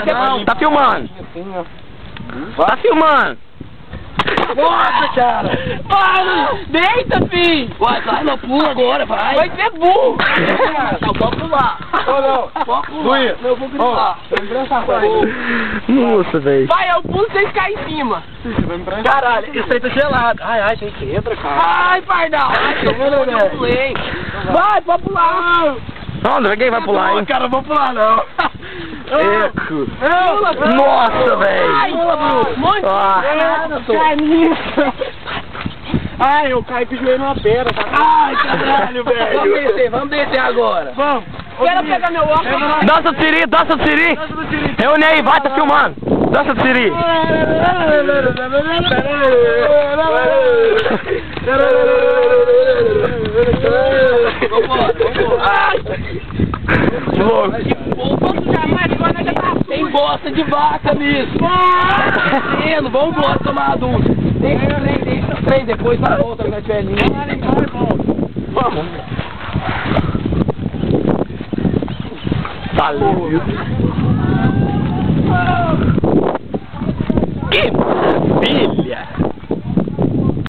Não. Tá filmando. Assim, ó. Tá filmando. Nossa, cara! Mano, deita, filho! Vai, não pula agora, vai! Vai ser burro! Não, pode pular! Ô, não! Pode pular! Luiz! Eu vou gritar! Nossa, velho. Vai, eu pulo sem cair em cima! Caralho, isso aí tá gelado! Ai, tem pedra, cara! Ai, pardal! Ai, eu pulei! Vai, pode pular! Onde? Quem vai pular, Não, hein? cara, não vou pular, não! Eco. Pula, Nossa, velho. Ai, monte Cai nisso! Ai, eu caí e joelho numa pedra, tá? Ai, caralho, velho! Vamos descer agora! Vamos! Quero pegar meu óculos! Dança do Siri, dança do Siri. Reúne aí, vai, tá filmando. Dança do Siri. Tem bosta de vaca nisso! Vamos embora tomar adulto! Deixa os três, depois vai outra na tiver linha. Vamos! Valeu.